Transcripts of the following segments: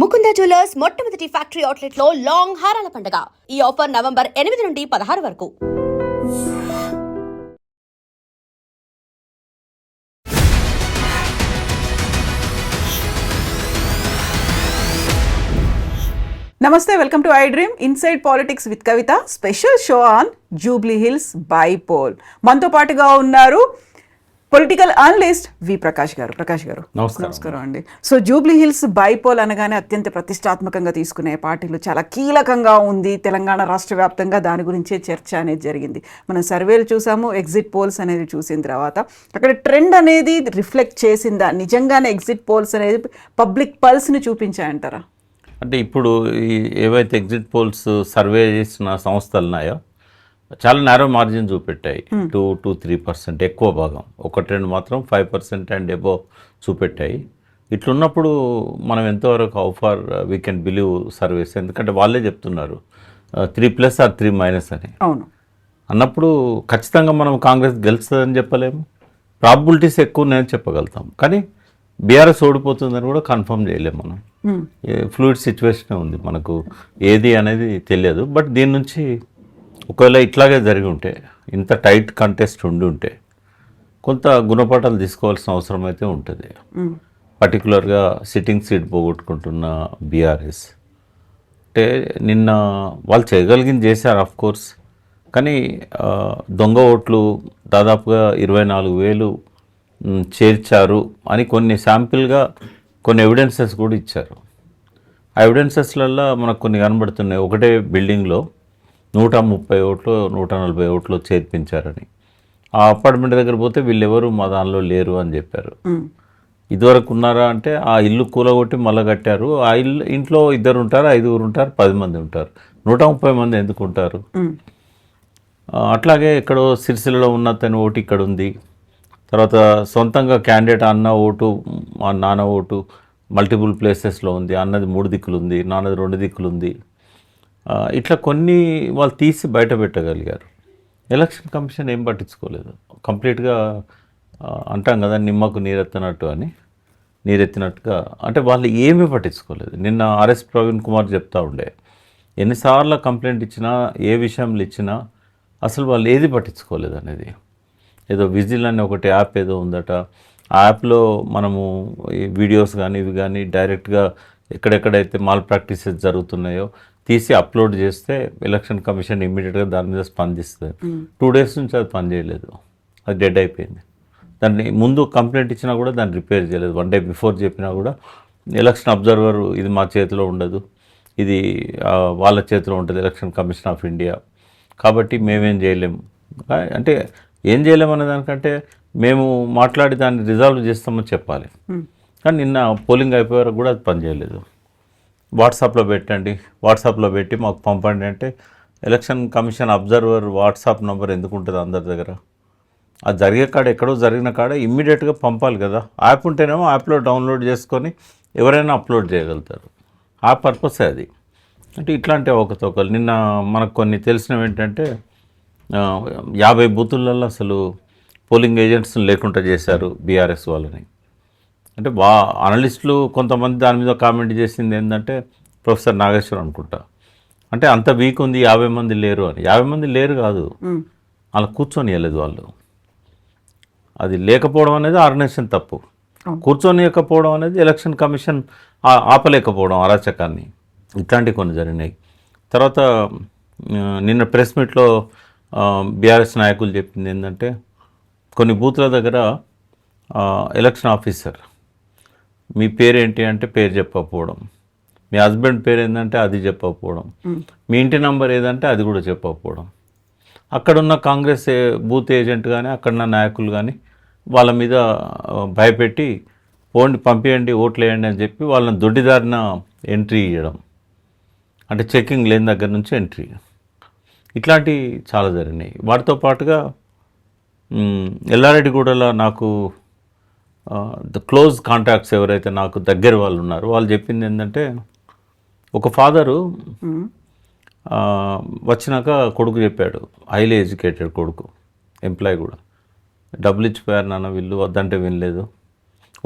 Mukunda jewellers మొట్టమొదటి factory outlet లో long హారాల పండుగ. ఈ ఆఫర్ నవంబర్ 8 నుండి 16 వరకు. నమస్తే, welcome to I dream inside politics with Kavitha. Special show on Jubilee hills bypoll. మనతో పాటుగా ఉన్నారు పొలిటికల్ అనలిస్ట్ వి ప్రకాష్ గారు. ప్రకాష్ గారు నమస్కారం అండి. సో జూబ్లీ హిల్స్ బైపోల్ అనగానే అత్యంత ప్రతిష్టాత్మకంగా తీసుకునే పార్టీలు చాలా కీలకంగా ఉంది. తెలంగాణ రాష్ట్ర వ్యాప్తంగా దాని గురించే చర్చ అనేది జరిగింది. మనం సర్వేలు చూసాము, ఎగ్జిట్ పోల్స్ అనేది చూసిన తర్వాత అక్కడ ట్రెండ్ అనేది రిఫ్లెక్ట్ చేసిందా? నిజంగానే ఎగ్జిట్ పోల్స్ అనేది పబ్లిక్ పల్స్ని చూపించాయంటారా? అంటే ఇప్పుడు ఏవైతే ఎగ్జిట్ పోల్స్ సర్వే చేసిన సంస్థలు ఉన్నాయో చాలా నేరో మార్జిన్ చూపెట్టాయి. 2-3% ఎక్కువ భాగం, 1-2 మాత్రం 5% అండ్ అబోవ్ చూపెట్టాయి. ఇట్లున్నప్పుడు మనం ఎంతవరకు how far we can believe surveys? ఎందుకంటే వాళ్ళే చెప్తున్నారు 3+ ఆర్ 3- అని. అవును అన్నప్పుడు ఖచ్చితంగా మనం కాంగ్రెస్ గెలుస్తుందని చెప్పలేము. ప్రాబిలిటీస్ ఎక్కువ నేను చెప్పగలుగుతాం, కానీ బీఆర్ఎస్ ఓడిపోతుందని కూడా కన్ఫర్మ్ చేయలేము. మనం ఫ్లూయిడ్ సిచ్యువేషన్ ఉంది, మనకు ఏది అనేది తెలియదు. బట్ దీని నుంచి ఒకవేళ ఇట్లాగే జరిగి ఉంటే, ఇంత టైట్ కంటెస్ట్ ఉండి ఉంటే కొంత గుణపాఠాలు తీసుకోవాల్సిన అవసరం అయితే ఉంటుంది. పర్టికులర్గా సిట్టింగ్ సీట్ పోగొట్టుకుంటున్న బీఆర్ఎస్ అంటే నిన్న వాళ్ళు చేయగలిగింది చేశారు ఆఫ్ కోర్స్, కానీ దొంగ ఓట్లు దాదాపుగా 24,000 చేర్చారు అని కొన్ని శాంపిల్గా కొన్ని ఎవిడెన్సెస్ కూడా ఇచ్చారు. ఆ ఎవిడెన్సెస్లలో మనకు కొన్ని కనబడుతున్నాయి. ఒకటే బిల్డింగ్లో 130 ఓట్లు 140 ఓట్లు చేర్పించారని. ఆ అపార్ట్మెంట్ దగ్గర పోతే వీళ్ళెవరు మా దానిలో లేరు అని చెప్పారు. ఇదివరకు ఉన్నారా అంటే ఆ ఇల్లు కూలగొట్టి మళ్ళీ కట్టారు. ఆ ఇంట్లో 2 ఉంటారు, 5 ఉంటారు, 10 మంది ఉంటారు. 130 మంది ఎందుకు ఉంటారు? అట్లాగే ఎక్కడో సిరిసిల్లలో ఉన్న తన ఓటు ఇక్కడ ఉంది. తర్వాత సొంతంగా క్యాండిడేట్ అన్న ఓటు మా నాన్న ఓటు మల్టిపుల్ ప్లేసెస్లో ఉంది. అన్నది 3 దిక్కులు ఉంది, నాన్నది 2 దిక్కులు ఉంది. ఇట్లా కొన్ని వాళ్ళు తీసి బయట పెట్టగలిగారు. ఎలక్షన్ కమిషన్ ఏం పట్టించుకోలేదు. కంప్లీట్గా అంటాం కదా నిమ్మకు నీరెత్తినట్టు అని, నీరెత్తినట్టుగా అంటే వాళ్ళు ఏమీ పట్టించుకోలేదు. నిన్న ఆర్ఎస్ ప్రవీణ్ కుమార్ చెప్తా ఉండే, ఎన్నిసార్లు కంప్లైంట్ ఇచ్చినా ఏ విషయంలో ఇచ్చినా అసలు వాళ్ళు ఏది పట్టించుకోలేదు అనేది. ఏదో విజిల్ అనే ఒకటి యాప్ ఏదో ఉందట, ఆ యాప్లో మనము ఈ వీడియోస్ కానీ ఇవి కానీ డైరెక్ట్గా ఎక్కడెక్కడైతే మాల్ ప్రాక్టీసెస్ జరుగుతున్నాయో తీసి అప్లోడ్ చేస్తే ఎలక్షన్ కమిషన్ ఇమ్మీడియట్గా దాని మీద స్పందిస్తుంది. 2 days నుంచి అది పనిచేయలేదు, అది డెడ్ అయిపోయింది. దాన్ని ముందు కంప్లైంట్ ఇచ్చినా కూడా దాన్ని రిపేర్ చేయలేదు. 1 day బిఫోర్ చెప్పినా కూడా ఎలక్షన్ అబ్జర్వర్ ఇది మా చేతిలో ఉండదు, ఇది వాళ్ళ చేతిలో ఉంటుంది, ఎలక్షన్ కమిషన్ ఆఫ్ ఇండియా, కాబట్టి మేమేం చేయలేము. అంటే ఏం చేయలేమనే దానికంటే మేము మాట్లాడి దాన్ని రిజాల్వ్ చేస్తామని చెప్పాలి. కానీ నిన్న పోలింగ్ అయిపోయే వరకు కూడా అది పనిచేయలేదు. వాట్సాప్లో పెట్టండి, వాట్సాప్లో పెట్టి మాకు పంపండి అంటే election commission observer WhatsApp number ఎందుకు ఉంటుంది అందరి దగ్గర? అది జరిగే కాడ ఎక్కడో జరిగిన కాడ ఇమ్మీడియట్గా పంపాలి కదా. యాప్ ఉంటేనేమో యాప్లో డౌన్లోడ్ చేసుకొని ఎవరైనా అప్లోడ్ చేయగలుగుతారు. ఆ పర్పసే అది. అంటే ఇట్లాంటి ఒకతొకరు నిన్న మనకు కొన్ని తెలిసినవి ఏంటంటే 50 బూతులలో అసలు పోలింగ్ ఏజెంట్స్ని లేకుండా చేశారు బీఆర్ఎస్ వాళ్ళని. అంటే అనలిస్టులు కొంతమంది దాని మీద కామెంట్ చేసింది ఏంటంటే ప్రొఫెసర్ నాగేశ్వర్ అనుకుంటా, అంటే అంత వీక్ ఉంది 50 మంది లేరు అని. 50 మంది లేరు కాదు, అలా కూర్చొని వెళ్ళలేదు వాళ్ళు. అది లేకపోవడం అనేది ఆర్గనైజేషన్ తప్పు, కూర్చొనియకపోవడం అనేది ఎలక్షన్ కమిషన్ ఆపలేకపోవడం అరాచకాన్ని. ఇట్లాంటివి కొన్ని జరిగినాయి. తర్వాత నిన్న ప్రెస్ మీట్లో బీఆర్ఎస్ నాయకులు చెప్పింది ఏంటంటే కొన్ని బూత్ల దగ్గర ఎలక్షన్ ఆఫీసర్ మీ పేరేంటి అంటే పేరు చెప్పకపోవడం, మీ హస్బెండ్ పేరు ఏంటంటే అది చెప్పకపోవడం, మీ ఇంటి నెంబర్ ఏదంటే అది కూడా చెప్పకపోవడం. అక్కడున్న కాంగ్రెస్ బూత్ ఏజెంట్ కానీ అక్కడున్న నాయకులు కానీ వాళ్ళ మీద భయపెట్టి పంపించండి ఓట్లు వేయండి అని చెప్పి వాళ్ళని దొడ్డిదారిన ఎంట్రీ ఇవ్వడం, అంటే చెకింగ్ లేని దగ్గర నుంచి ఎంట్రీ. ఇట్లాంటివి చాలా జరిగినాయి. వాటితో పాటుగా ఎల్లారెడ్డిగూడలో నాకు క్లోజ్ కాంటాక్ట్స్ ఎవరైతే నాకు దగ్గర వాళ్ళు ఉన్నారో వాళ్ళు చెప్పింది ఏంటంటే ఒక ఫాదరు వచ్చినాక కొడుకు చెప్పాడు, హైలీ ఎడ్యుకేటెడ్ కొడుకు, ఎంప్లాయ్ కూడా, డబ్బులు ఇచ్చిపోయారు నాన్న వీళ్ళు, వద్దంటే వినలేదు,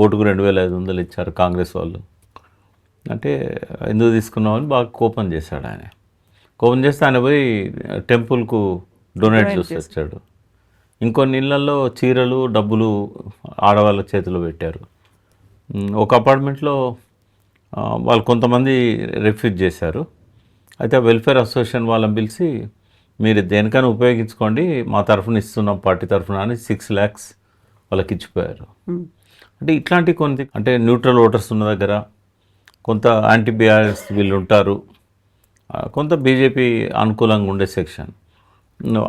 ఓటుకు 2,500 ఇచ్చారు కాంగ్రెస్ వాళ్ళు, అంటే ఎందుకు తీసుకున్నామని బాగా కోపం చేశాడు ఆయన. కోపం చేస్తే ఆయన పోయి టెంపుల్కు డొనేట్ చేసి వచ్చాడు. ఇంకొన్ని ఇళ్లలో చీరలు డబ్బులు ఆడవాళ్ళ చేతిలో పెట్టారు. ఒక అపార్ట్మెంట్లో వాళ్ళు కొంతమంది రిఫ్యూజ్ చేశారు. అయితే వెల్ఫేర్ అసోసియేషన్ వాళ్ళని పిలిచి మీరు దేనికైనా ఉపయోగించుకోండి, మా తరఫున ఇస్తున్నాం పార్టీ తరఫున అని 6 lakhs వాళ్ళకి ఇచ్చిపోయారు. అంటే ఇట్లాంటి కొన్ని అంటే న్యూట్రల్ ఓటర్స్ ఉన్న దగ్గర కొంత యాంటీ బీఆర్ఎస్ వీళ్ళు ఉంటారు, కొంత బీజేపీ అనుకూలంగా ఉండే సెక్షన్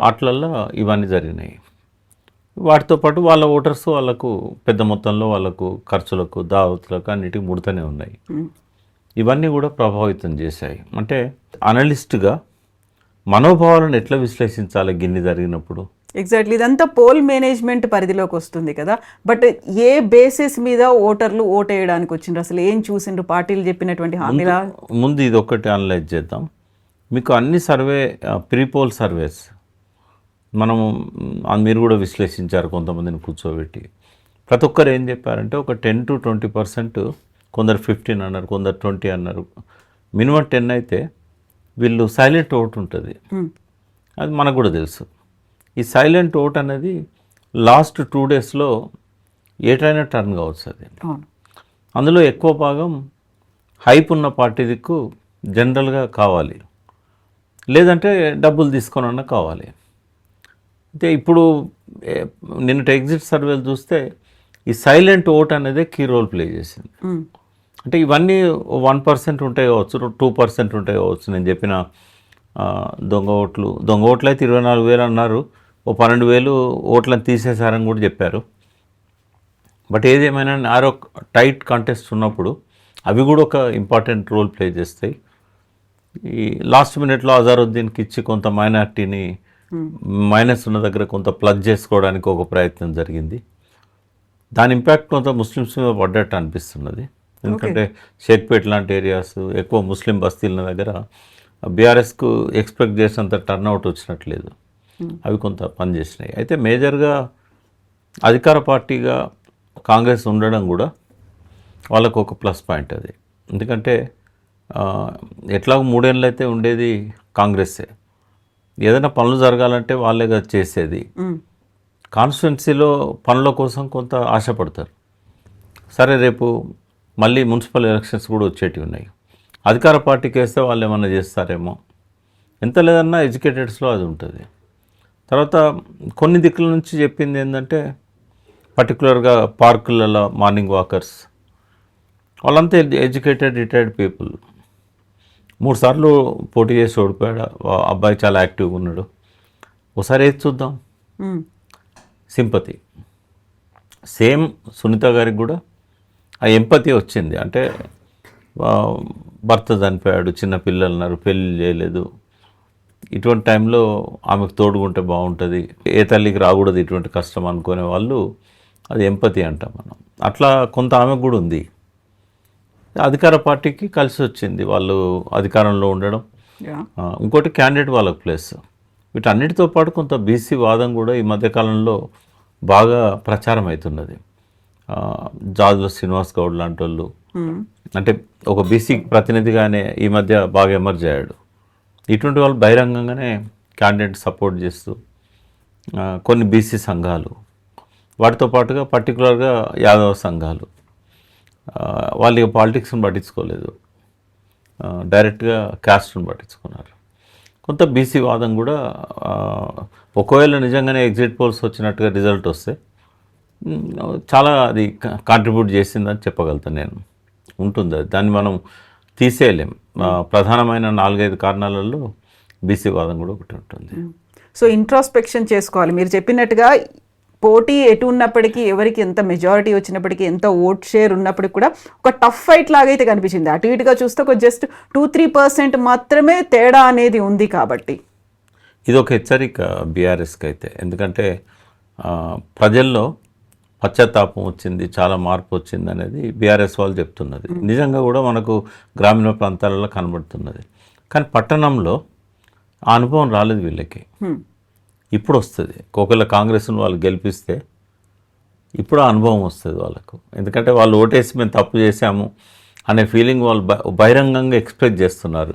వాటిలల్లో ఇవన్నీ జరిగినాయి. వాటితో పాటు వాళ్ళ ఓటర్స్ వాళ్ళకు పెద్ద మొత్తంలో వాళ్ళకు ఖర్చులకు దావతులకు అన్నిటికీ ముడుతూనే ఉన్నాయి. ఇవన్నీ కూడా ప్రభావితం చేశాయి. అంటే అనలిస్ట్గా మనోభావాలను ఎట్లా విశ్లేషించాలి గిన్ని జరిగినప్పుడు? ఎగ్జాక్ట్లీ, ఇదంతా పోల్ మేనేజ్మెంట్ పరిధిలోకి వస్తుంది కదా. బట్ ఏ బేసిస్ మీద ఓటర్లు ఓటేయడానికి వచ్చిండ్రు, అసలు ఏం చూసిండ్రు పార్టీలు చెప్పినటువంటి హామీలా? ముందు ఇది ఒక్కటి అనలైజ్ చేద్దాం. మీకు అన్ని ప్రీపోల్ సర్వేస్ మనము మీరు కూడా విశ్లేషించారు, కొంతమందిని కూర్చోబెట్టి. ప్రతి ఒక్కరు ఏం చెప్పారంటే ఒక 10 to 20%, కొందరు 15 అన్నారు, కొందరు 20 అన్నారు, మినిమం 10 అయితే వీళ్ళు సైలెంట్ ఓట్ ఉంటుంది. అది మనకు కూడా తెలుసు. ఈ సైలెంట్ ఓట్ అనేది లాస్ట్ 2 daysలో ఏటైనా టర్న్ కావచ్చు. అది అందులో ఎక్కువ భాగం హైప్ ఉన్న పార్టీ దిక్కు జనరల్గా కావాలి, లేదంటే డబ్బులు తీసుకొనన్నా కావాలి. అయితే ఇప్పుడు నిన్నటి ఎగ్జిట్ సర్వేలు చూస్తే ఈ సైలెంట్ ఓట్ అనేది కీ రోల్ ప్లే చేసింది. అంటే ఇవన్నీ 1% ఉంటాయి కావచ్చు, 2% ఉంటాయి కావచ్చు. నేను చెప్పిన దొంగ ఓట్లు అయితే 24,000 అన్నారు, 12,000 ఓట్లను తీసేశారని కూడా చెప్పారు. బట్ ఏదేమైనా ఆరో టైట్ కంటెస్ట్ ఉన్నప్పుడు అవి కూడా ఒక ఇంపార్టెంట్ రోల్ ప్లే చేస్తాయి. ఈ లాస్ట్ మినిట్లో అజారుద్దీన్కి ఇచ్చి కొంత మైనార్టీని మైనస్ ఉన్న దగ్గర కొంత ప్లగ్ చేసుకోవడానికి ఒక ప్రయత్నం జరిగింది. దాని ఇంపాక్ట్ కొంత ముస్లిమ్స్ మీద పడ్డట్టు అనిపిస్తున్నది. ఎందుకంటే షేక్పేట్ లాంటి ఏరియాస్ ఎక్కువ ముస్లిం బస్తీల దగ్గర బీఆర్ఎస్కు ఎక్స్పెక్ట్ చేసినంత టర్న్అవుట్ వచ్చినట్లేదు. అవి కొంత పనిచేసినాయి. అయితే మేజర్గా అధికార పార్టీగా కాంగ్రెస్ ఉండడం కూడా వాళ్ళకు ఒక ప్లస్ పాయింట్ అది. ఎందుకంటే ఎట్లాగో 3 ఏళ్ళు అయితే ఉండేది కాంగ్రెస్సే. ఏదైనా పనులు జరగాలంటే వాళ్ళే కదా చేసేది. కాన్స్టిట్యున్సీలో పనుల కోసం కొంత ఆశపడతారు. సరే రేపు మళ్ళీ మున్సిపల్ ఎలక్షన్స్ కూడా వచ్చేటివి ఉన్నాయి, అధికార పార్టీకి వేస్తే వాళ్ళు ఏమన్నా చేస్తారేమో, ఎంత లేదన్నా ఎడ్యుకేటెడ్స్లో అది ఉంటుంది. తర్వాత కొన్ని దిక్కుల నుంచి చెప్పింది ఏంటంటే పర్టికులర్గా పార్కులలో మార్నింగ్ వాకర్స్ వాళ్ళంతా ఎడ్యుకేటెడ్ రిటైర్డ్ పీపుల్. 3 సార్లు పోటీ చేసి ఓడిపోయాడు. అబ్బాయి చాలా యాక్టివ్గా ఉన్నాడు. ఒకసారి ఏది చూద్దాం. సింపతి సేమ్ సునీత గారికి కూడా ఆ ఎంపతి వచ్చింది. అంటే భర్త చనిపోయాడు, చిన్న పిల్లలు ఉన్నారు, పెళ్ళి చేయలేదు, ఇటువంటి టైంలో ఆమెకు తోడుకుంటే బాగుంటుంది, ఏ తల్లికి రాకూడదు ఇటువంటి కష్టం అనుకునే వాళ్ళు, అది ఎంపతి అంటాం మనం. అట్లా కొంత ఆమెకు కూడా ఉంది. అధికార పార్టీకి కలిసి వచ్చింది వాళ్ళు అధికారంలో ఉండడం. ఇంకోటి క్యాండిడేట్ వాళ్ళకు ప్లేస్. వీటన్నిటితో పాటు కొంత బీసీ వాదం కూడా ఈ మధ్యకాలంలో బాగా ప్రచారం అవుతున్నది. జాజుల శ్రీనివాస్ గౌడ్ లాంటి వాళ్ళు అంటే ఒక బీసీ ప్రతినిధిగానే ఈ మధ్య బాగా ఎమర్జ్ అయ్యాడు. ఇటువంటి వాళ్ళు బహిరంగంగానే క్యాండిడేట్ సపోర్ట్ చేస్తూ కొన్ని బీసీ సంఘాలు, వాటితో పాటుగా పర్టికులర్గా యాదవ సంఘాలు వాళ్ళు పాలిటిక్స్ని పట్టించుకోలేదు, డైరెక్ట్గా క్యాస్ట్ని పట్టించుకున్నారు. కొంత బీసీ వాదం కూడా ఒకవేళ నిజంగానే ఎగ్జిట్ పోల్స్ వచ్చినట్టుగా రిజల్ట్ వస్తే చాలా అది కాంట్రిబ్యూట్ చేసిందని చెప్పగలుగుతాను నేను. ఉంటుంది అది, దాన్ని మనం తీసేయలేం. ప్రధానమైన 4-5 కారణాలలో బీసీ వాదం కూడా ఒకటి ఉంటుంది. సో ఇంట్రాస్పెక్షన్ చేసుకోవాలి. మీరు చెప్పినట్టుగా పోటీ ఎటు ఉన్నప్పటికీ, ఎవరికి ఎంత మెజారిటీ వచ్చినప్పటికీ, ఎంత ఓట్ షేర్ ఉన్నప్పటికీ కూడా ఒక టఫ్ ఫైట్ లాగైతే కనిపించింది. అటు ఇటుగా చూస్తే ఒక జస్ట్ 2-3% మాత్రమే తేడా అనేది ఉంది. కాబట్టి ఇది ఒక హెచ్చరిక బీఆర్ఎస్కి అయితే. ఎందుకంటే ప్రజల్లో పశ్చాత్తాపం వచ్చింది, చాలా మార్పు వచ్చింది అనేది బీఆర్ఎస్ వాళ్ళు చెప్తున్నది. నిజంగా కూడా మనకు గ్రామీణ ప్రాంతాలలో కనబడుతున్నది. కానీ పట్టణంలో ఆ అనుభవం రాలేదు వీళ్ళకి. ఇప్పుడు వస్తుంది. ఒకవేళ కాంగ్రెస్ను వాళ్ళు గెలిపిస్తే ఇప్పుడు ఆ అనుభవం వస్తుంది వాళ్ళకు. ఎందుకంటే వాళ్ళు ఓటేసి మేము తప్పు చేశాము అనే ఫీలింగ్ వాళ్ళు బహిరంగంగా ఎక్స్ప్రెస్ చేస్తున్నారు.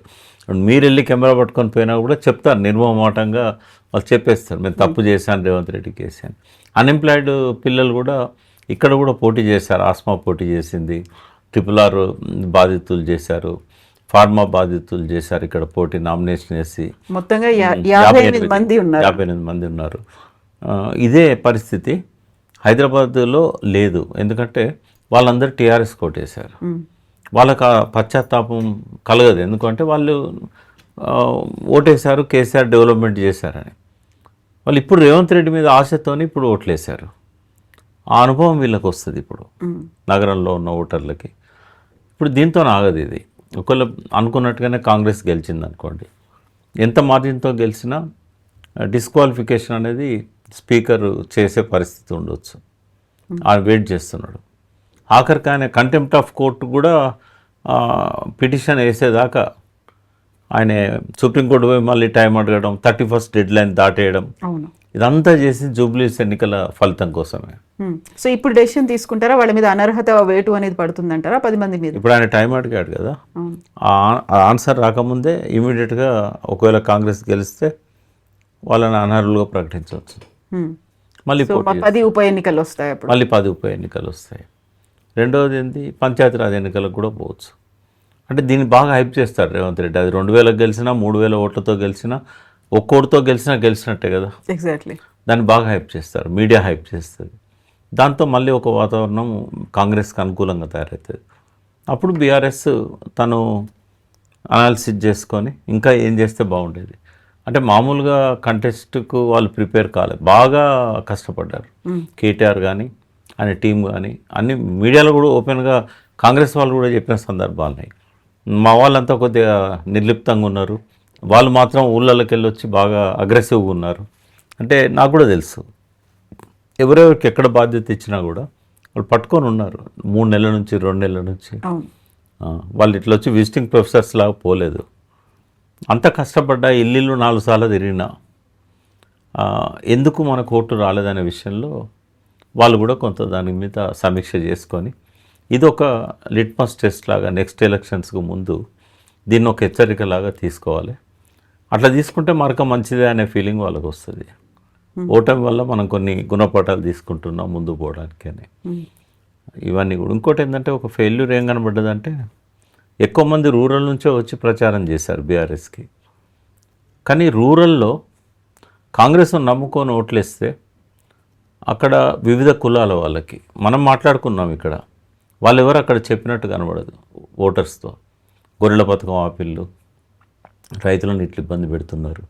మీరు వెళ్ళి కెమెరా పట్టుకొని పోయినా కూడా చెప్తారు, నిర్మమాటంగా వాళ్ళు చెప్పేస్తారు, మేము తప్పు చేశాను రేవంత్ రెడ్డికి వేసాను. అన్ఎంప్లాయిడ్ పిల్లలు కూడా ఇక్కడ కూడా పోటీ చేశారు. ఆస్మా పోటీ చేసింది, RRR బాధితులు చేశారు, ఫార్మా బాధితులు చేశారు ఇక్కడ పోటీ, నామినేషన్ వేసి మొత్తంగా 58 మంది ఉన్నారు. 58 మంది ఉన్నారు. ఇదే పరిస్థితి హైదరాబాద్లో లేదు. ఎందుకంటే వాళ్ళందరూ టీఆర్ఎస్ కోటేశారు. వాళ్ళకి ఆ పశ్చాత్తాపం కలగదు. ఎందుకంటే వాళ్ళు ఓటేశారు, కేసీఆర్ డెవలప్మెంట్ చేశారని. వాళ్ళు ఇప్పుడు రేవంత్ రెడ్డి మీద ఆశతోని ఇప్పుడు ఓట్లేశారు. ఆ అనుభవం వీళ్ళకి వస్తుంది ఇప్పుడు నగరంలో ఉన్న ఓటర్లకి. ఇప్పుడు దీంతో ఆగదు ఇది. ఒకవేళ అనుకున్నట్టుగానే కాంగ్రెస్ గెలిచింది అనుకోండి, ఎంత మార్జిన్తో గెలిచినా డిస్క్వాలిఫికేషన్ అనేది స్పీకర్ చేసే పరిస్థితి ఉండొచ్చు. ఆయన వెయిట్ చేస్తున్నాడు. ఆఖరికి ఆయన కంటెంప్ట్ ఆఫ్ కోర్టు కూడా పిటిషన్ వేసేదాకా ఆయన సుప్రీంకోర్టు పోయి మళ్ళీ టైం అడగడం, 31st డెడ్ లైన్ దాటేయడం, ఇదంతా చేసి జూబ్లీస్ ఎన్నికల ఫలితం కోసమే. సో ఇప్పుడు డెసిషన్ తీసుకుంటారా వాళ్ళ మీద అనర్హత వేటు అనేది పడుతుందంటారా 10 మంది మీద? ఇప్పుడు ఆయన టైం అడిగాడు కదా, ఆ ఆన్సర్ రాకముందే ఇమీడియట్గా ఒకవేళ కాంగ్రెస్ గెలిస్తే వాళ్ళని అనర్హులుగా ప్రకటించవచ్చు. మళ్ళీ 10 ఉప ఎన్నికలు వస్తాయి. మళ్ళీ 10 ఉప ఎన్నికలు వస్తాయి. రెండవది ఏంటి, పంచాయతీరాజ్ ఎన్నికలకు కూడా పోవచ్చు. అంటే దీన్ని బాగా హైప్ చేస్తాడు రేవంత్ రెడ్డి. అది 2000 గెలిచినా, 3000 ఓట్లతో గెలిచినా, ఒక్కోటితో గెలిచినట్టే కదా. ఎగ్జాక్ట్లీ. దాన్ని బాగా హైప్ చేస్తారు, మీడియా హైప్ చేస్తుంది. దాంతో మళ్ళీ ఒక వాతావరణం కాంగ్రెస్కి అనుకూలంగా తయారవుతుంది. అప్పుడు బీఆర్ఎస్ తను అనాలిసిస్ చేసుకొని ఇంకా ఏం చేస్తే బాగుండేది. అంటే మామూలుగా కంటెస్ట్కు వాళ్ళు ప్రిపేర్ కాలేదు, బాగా కష్టపడ్డారు. కేటీఆర్ కానీ ఆయన టీం కానీ అన్ని మీడియాలో కూడా ఓపెన్గా కాంగ్రెస్ వాళ్ళు కూడా చెప్పిన సందర్భాలు ఉన్నాయి. మా వాళ్ళంతా కొద్దిగా నిర్లిప్తంగా ఉన్నారు, వాళ్ళు మాత్రం ఊళ్ళలోకి వెళ్ళి వచ్చి బాగా అగ్రెసివ్గా ఉన్నారు. అంటే నాకు కూడా తెలుసు, ఎవరెవరికి ఎక్కడ బాధ్యత ఇచ్చినా కూడా వాళ్ళు పట్టుకొని ఉన్నారు. 3 నెలల నుంచి 2 నెలల నుంచి వాళ్ళు ఇట్లా వచ్చి విజిటింగ్ ప్రొఫెసర్స్ లాగా పోలేదు. అంత కష్టపడ్డా, ఇల్లు 4 సార్లు తిరిగినా ఎందుకు మన కోర్టు రాలేదనే విషయంలో వాళ్ళు కూడా కొంత దాని మీద సమీక్ష చేసుకొని ఇది ఒక లిట్మస్ టెస్ట్ లాగా నెక్స్ట్ ఎలక్షన్స్కు ముందు దీన్ని ఒక హెచ్చరికలాగా తీసుకోవాలి. అట్లా తీసుకుంటే మరొక మంచిదే అనే ఫీలింగ్ వాళ్ళకు వస్తుంది. ఓటమి వల్ల మనం కొన్ని గుణపాఠాలు తీసుకుంటున్నాం ముందు పోవడానికి అని. ఇవన్నీ కూడా ఇంకోటి ఏంటంటే ఒక ఫెయిల్యూర్ ఏం కనబడ్డదంటే ఎక్కువ మంది రూరల్ నుంచే వచ్చి ప్రచారం చేశారు బీఆర్ఎస్కి. కానీ రూరల్లో కాంగ్రెస్ నమ్ముకొని ఓట్లేస్తే అక్కడ వివిధ కులాల వాళ్ళకి మనం మాట్లాడుకున్నాం ఇక్కడ, వాళ్ళు ఎవరు అక్కడ చెప్పినట్టు కనబడదు. ఓటర్స్తో గొర్రెల పథకం ఆపిల్లు, రైతులను ఇట్లా ఇబ్బంది పెడుతున్నారు.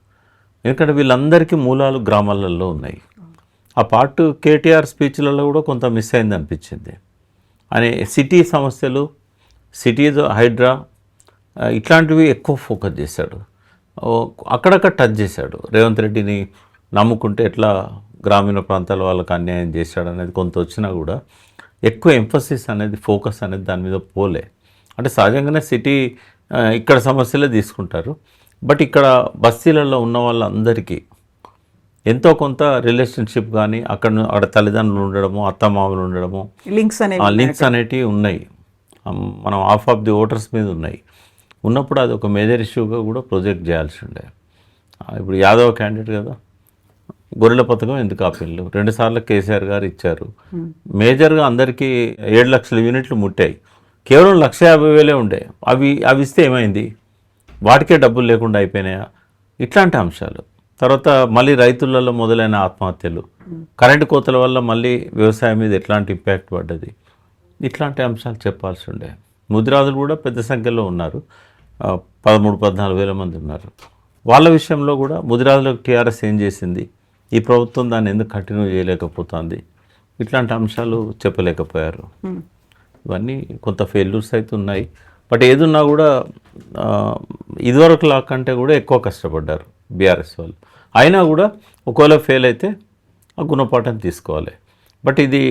ఎందుకంటే వీళ్ళందరికీ మూలాలు గ్రామాలలో ఉన్నాయి. ఆ పార్ట్ కేటీఆర్ స్పీచ్లలో కూడా కొంత మిస్ అయింది అనిపించింది. అని సిటీ సమస్యలు, సిటీస్ హైడ్రా ఇట్లాంటివి ఎక్కువ ఫోకస్ చేశాడు. అక్కడక్కడ టచ్ చేశాడు. రేవంత్ రెడ్డిని నమ్ముకుంటే ఎట్లా గ్రామీణ ప్రాంతాల వాళ్ళకి అన్యాయం చేశాడు అనేది కొంత వచ్చినా కూడా ఎక్కువ ఎంఫసిస్ అనేది, ఫోకస్ అనేది దాని మీద పోలే. అంటే సహజంగానే సిటీ ఇక్కడ సమస్యలే తీసుకుంటారు. బట్ ఇక్కడ బస్తీలలో ఉన్న వాళ్ళందరికీ ఎంతో కొంత రిలేషన్షిప్ కానీ అక్కడ తల్లిదండ్రులు ఉండడము, అత్తమామలు ఉండడము, లింక్స్ అనేటివి ఉన్నాయి. మనం హాఫ్ ఆఫ్ ది ఓటర్స్ మీద ఉన్నాయి. ఉన్నప్పుడు అది ఒక మేజర్ ఇష్యూగా కూడా ప్రొజెక్ట్ చేయాల్సి ఉండే. ఇప్పుడు యాదవ్ క్యాండిడేట్ కదా, గొర్రెల పథకం ఎందుకు ఆపిల్లు 2 సార్లు కేసీఆర్ గారు ఇచ్చారు. మేజర్గా అందరికీ 7 లక్షల యూనిట్లు ముట్టాయి. కేవలం 1,50,000 ఉండే. అవి ఇస్తే ఏమైంది, వాటికే డబ్బులు లేకుండా అయిపోయినాయా? ఇట్లాంటి అంశాలు. తర్వాత మళ్ళీ రైతులలో మొదలైన ఆత్మహత్యలు, కరెంటు కోతల వల్ల మళ్ళీ వ్యవసాయం మీద ఎట్లాంటి ఇంపాక్ట్ పడ్డది, ఇట్లాంటి అంశాలు చెప్పాల్సి ఉండే. ముదిరాజులు కూడా పెద్ద సంఖ్యలో ఉన్నారు, 13-14 వేల మంది ఉన్నారు. వాళ్ళ విషయంలో కూడా ముదిరాజులకు టీఆర్ఎస్ ఏం చేసింది, ఈ ప్రభుత్వం దాన్ని ఎందుకు కంటిన్యూ చేయలేకపోతుంది, ఇట్లాంటి అంశాలు చెప్పలేకపోయారు. ఇవన్నీ కొంత ఫెయిల్యూర్స్ అయితే ఉన్నాయి. బట్ ఏదున్నా కూడా ఇదివరకు లా కంటే కూడా ఎక్కువ కష్టపడ్డారు బీఆర్ఎస్ వాళ్ళు. అయినా కూడా ఒకవేళ ఫెయిల్ అయితే ఆ గుణపాఠం తీసుకోవాలి. బట్ ఇది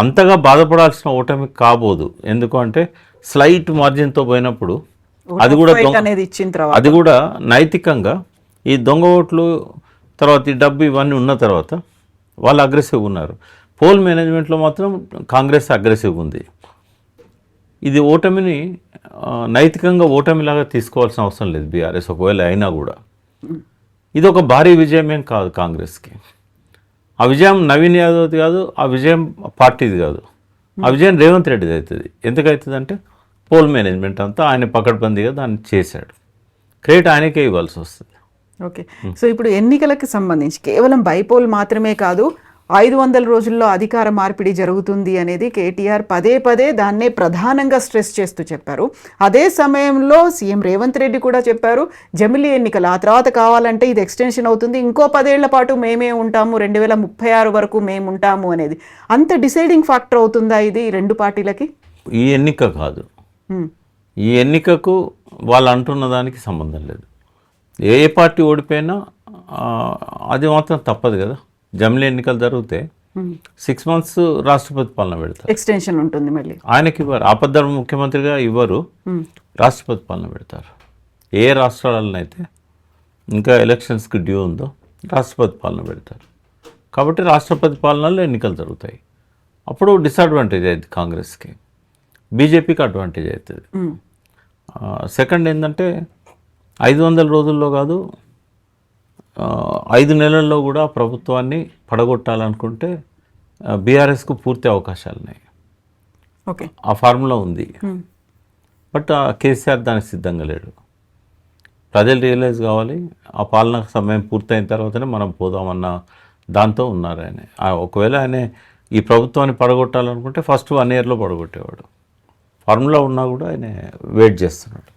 అంతగా బాధపడాల్సిన ఓటమి కాబోదు. ఎందుకు అంటే స్లైట్ మార్జిన్తో పోయినప్పుడు అది కూడా నైతికంగా ఈ దొంగ ఓట్లు తర్వాత ఈ డబ్బు ఇవన్నీ ఉన్న తర్వాత వాళ్ళు అగ్రెసివ్గా ఉన్నారు. పోల్ మేనేజ్మెంట్లో మాత్రం కాంగ్రెస్ అగ్రెసివ్గా ఉంది. ఇది ఓటమిని నైతికంగా ఓటమిలాగా తీసుకోవాల్సిన అవసరం లేదు బీఆర్ఎస్ ఒకవేళ అయినా కూడా. ఇది ఒక భారీ విజయమేం కాదు కాంగ్రెస్కి. ఆ విజయం నవీన్ యాదవ్ది కాదు, ఆ విజయం పార్టీది కాదు, ఆ విజయం రేవంత్ రెడ్డిది అవుతుంది. ఎందుకవుతుంది అంటే పోల్ మేనేజ్మెంట్ అంతా ఆయన పకడ్బందీగా దాన్ని చేశాడు. క్రెడిట్ ఆయనకే ఇవ్వాల్సి వస్తుంది. ఓకే, సో ఇప్పుడు ఎన్నికలకు సంబంధించి కేవలం బైపోల్ మాత్రమే కాదు, 500 రోజుల్లో అధికార మార్పిడి జరుగుతుంది అనేది కేటీఆర్ పదే పదే దాన్నే ప్రధానంగా స్ట్రెస్ చేస్తూ చెప్పారు. అదే సమయంలో సీఎం రేవంత్ రెడ్డి కూడా చెప్పారు, జమిలీ ఎన్నికలు ఆ తర్వాత కావాలంటే ఇది ఎక్స్టెన్షన్ అవుతుంది, ఇంకో 10 ఏళ్ల పాటు మేమే ఉంటాము, 2036 వరకు మేము ఉంటాము అనేది. అంత డిసైడింగ్ ఫ్యాక్టర్ అవుతుందా ఇది ఈ రెండు పార్టీలకి? ఈ ఎన్నిక కాదు, ఈ ఎన్నికకు వాళ్ళు అంటున్న దానికి సంబంధం లేదు. ఏ పార్టీ ఓడిపోయినా అది మాత్రం తప్పదు కదా. జమిలీ ఎన్నికలు జరిగితే 6 months రాష్ట్రపతి పాలన పెడతారు, ఎక్స్టెన్షన్ ఉంటుంది. మళ్ళీ ఆయనకి ఇవ్వరు, ఆపద్ధర్మ ముఖ్యమంత్రిగా ఇవ్వరు, రాష్ట్రపతి పాలన పెడతారు. ఏ రాష్ట్రాలలో అయితే ఇంకా ఎలక్షన్స్కి డ్యూ ఉందో రాష్ట్రపతి పాలన పెడతారు. కాబట్టి రాష్ట్రపతి పాలనలో ఎన్నికలు జరుగుతాయి. అప్పుడు డిసడ్వాంటేజ్ అవుతుంది కాంగ్రెస్కి, బీజేపీకి అడ్వాంటేజ్ అవుతుంది. సెకండ్ ఏంటంటే 500 రోజుల్లో కాదు, 5 నెలల్లో కూడా ప్రభుత్వాన్ని పడగొట్టాలనుకుంటే బీఆర్ఎస్కు పూర్తి అవకాశాలు ఉన్నాయి. ఓకే, ఆ ఫార్ములా ఉంది. బట్ కేసీఆర్ దానికి సిద్ధంగా లేడు. ప్రజలు రియలైజ్ కావాలి, ఆ పాలన సమయం పూర్తయిన తర్వాతనే మనం పోదామన్న దాంతో ఉన్నారు ఆయన. ఒకవేళ ఆయన ఈ ప్రభుత్వాన్ని పడగొట్టాలనుకుంటే ఫస్ట్ 1 yearలో పడగొట్టేవాడు. ఫార్ములా ఉన్నా కూడా ఆయన వెయిట్ చేస్తున్నాడు.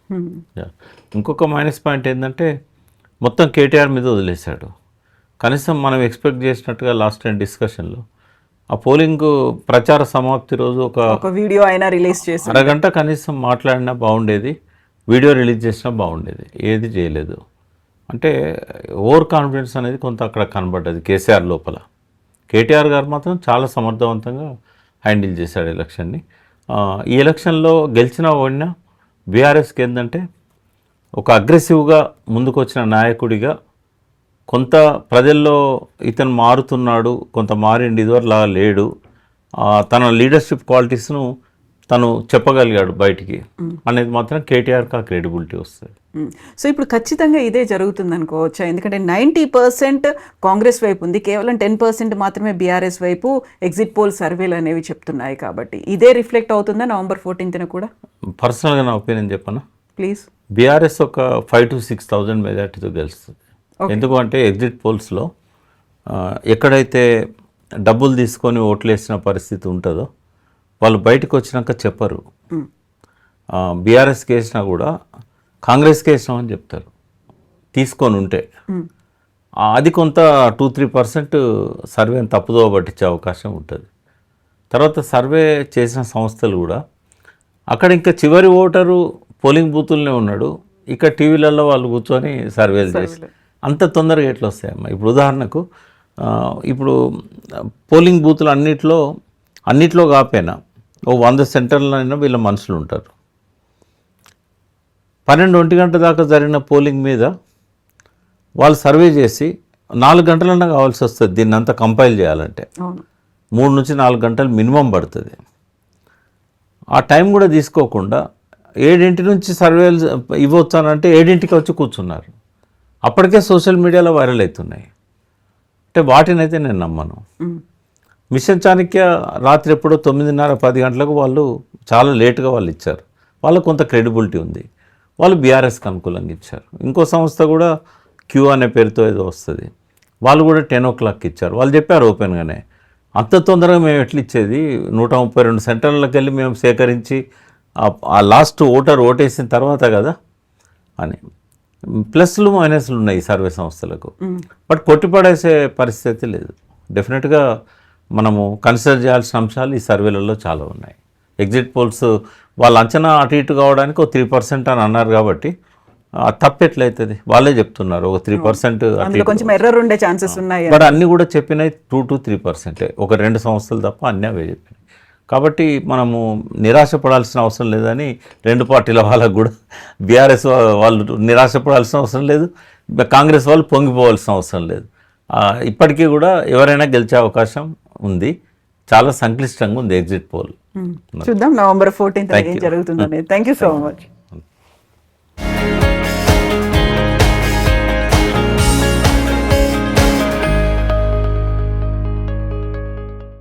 ఇంకొక మైనస్ పాయింట్ ఏంటంటే మొత్తం కేటీఆర్ మీద వదిలేశాడు. కనీసం మనం ఎక్స్పెక్ట్ చేసినట్టుగా లాస్ట్ టైం డిస్కషన్లో ఆ పోలింగ్ ప్రచార సమాప్తి రోజు ఒక వీడియో అయినా రిలీజ్ చేసి అరగంట కనీసం మాట్లాడినా బాగుండేది, వీడియో రిలీజ్ చేసినా బాగుండేది. ఏది చేయలేదు. అంటే ఓవర్ కాన్ఫిడెన్స్ అనేది కొంత అక్కడ కనబడ్డది కేసీఆర్ లోపల. కేటీఆర్ గారు మాత్రం చాలా సమర్థవంతంగా హ్యాండిల్ చేశాడు ఎలక్షన్ని. ఈ ఎలక్షన్లో గెలిచిన ఓడినా బీఆర్ఎస్కి ఏంటంటే ఒక అగ్రెసివ్గా ముందుకు వచ్చిన నాయకుడిగా కొంత ప్రజల్లో ఇతను మారుతున్నాడు, కొంత మారిండి, ఇదివరలా లేడు, తన లీడర్షిప్ క్వాలిటీస్ను తను చెప్పగలిగాడు బయటికి అనేది మాత్రం కేటీఆర్కి ఆ క్రెడిబిలిటీ వస్తుంది. సో ఇప్పుడు ఖచ్చితంగా ఇదే జరుగుతుంది అనుకోవచ్చా? ఎందుకంటే 90% కాంగ్రెస్ వైపు ఉంది, కేవలం 10% మాత్రమే బీఆర్ఎస్ వైపు ఎగ్జిట్ పోల్ సర్వేలు అనేవి చెప్తున్నాయి. కాబట్టి ఇదే రిఫ్లెక్ట్ అవుతుందా November 14th కూడా? పర్సనల్గా నా ఒపీనియన్ చెప్పనా ప్లీజ్. బీఆర్ఎస్ ఒక 5,000 to 6,000 మెజార్టీతో గెలుస్తుంది. ఎందుకంటే ఎగ్జిట్ పోల్స్లో ఎక్కడైతే డబ్బులు తీసుకొని ఓట్లు వేసిన పరిస్థితి ఉంటుందో వాళ్ళు బయటకు వచ్చినాక చెప్పరు. బీఆర్ఎస్కి వేసినా కూడా కాంగ్రెస్కి వేసినామని చెప్తారు తీసుకొని ఉంటే. అది కొంత 2-3% సర్వేని తప్పుదో పట్టించే అవకాశం ఉంటుంది. తర్వాత సర్వే చేసిన సంస్థలు కూడా అక్కడ ఇంకా చివరి ఓటరు పోలింగ్ బూతులనే ఉన్నాడు, ఇక్కడ టీవీలలో వాళ్ళు కూర్చొని సర్వేలు చేసి అంత తొందరగా ఎట్లా వస్తాయమ్మా? ఇప్పుడు ఉదాహరణకు ఇప్పుడు పోలింగ్ బూతులు అన్నిట్లో కాకపోయినా 100 సెంటర్లైనా వీళ్ళ మనుషులు ఉంటారు. 12-1 గంట దాకా జరిగిన పోలింగ్ మీద వాళ్ళు సర్వే చేసి 4 గంటలన్నా కావాల్సి వస్తుంది. దీన్ని అంతా కంపైల్ చేయాలంటే 3 నుంచి 4 గంటలు మినిమం పడుతుంది. ఆ టైం కూడా తీసుకోకుండా 7 నుంచి సర్వేలు ఇవ్వచ్చానంటే 7 వచ్చి కూర్చున్నారు. అప్పటికే సోషల్ మీడియాలో వైరల్ అవుతున్నాయి. అంటే వాటినైతే నేను నమ్మను. మిషన్ చాణక్య రాత్రి ఎప్పుడో 9:30-10 గంటలకు వాళ్ళు చాలా లేటుగా వాళ్ళు ఇచ్చారు. వాళ్ళకు కొంత క్రెడిబిలిటీ ఉంది, వాళ్ళు బీఆర్ఎస్కి అనుకూలంగా ఇచ్చారు. ఇంకో సంస్థ కూడా క్యూ అనే పేరుతో ఏదో వస్తుంది, వాళ్ళు కూడా 10 o'clock ఇచ్చారు. వాళ్ళు చెప్పారు ఓపెన్గానే, అంత తొందరగా మేము ఎట్లా ఇచ్చేది, 132 సెంటర్లకు వెళ్ళి మేము సేకరించి ఆ లాస్ట్ ఓటేసిన తర్వాత కదా అని. ప్లస్లు మైనస్లు ఉన్నాయి ఈ సర్వే సంస్థలకు, బట్ కొట్టిపడేసే పరిస్థితి లేదు. డెఫినెట్గా మనము కన్సిడర్ చేయాల్సిన అంశాలు ఈ సర్వేలలో చాలా ఉన్నాయి. ఎగ్జిట్ పోల్స్ వాళ్ళ అంచనా అటు ఇటు కావడానికి ఒక 3% అని అన్నారు కాబట్టి తప్పెట్లయితుంది వాళ్ళే చెప్తున్నారు, ఒక 3% కొంచెం ఎర్రర్ ఉండే ఛాన్సెస్ ఉన్నాయి. బట్ అన్నీ కూడా చెప్పినాయి 2-3%, ఒక 2 సంస్థలు తప్ప అన్నీ అవే చెప్పినాయి. కాబట్టి మనము నిరాశపడాల్సిన అవసరం లేదని 2 పార్టీల వాళ్ళకు కూడా, బీఆర్ఎస్ వాళ్ళు నిరాశపడాల్సిన అవసరం లేదు, కాంగ్రెస్ వాళ్ళు పొంగిపోవాల్సిన అవసరం లేదు. ఇప్పటికీ కూడా ఎవరైనా గెలిచే అవకాశం ఉంది. చాలా సంక్లిష్టంగా ఉంది ఎగ్జిట్ పోల్. చూద్దాం నవంబర్ 14th Thank ఏం you. జరుగుతుందనేది. Thank you so much.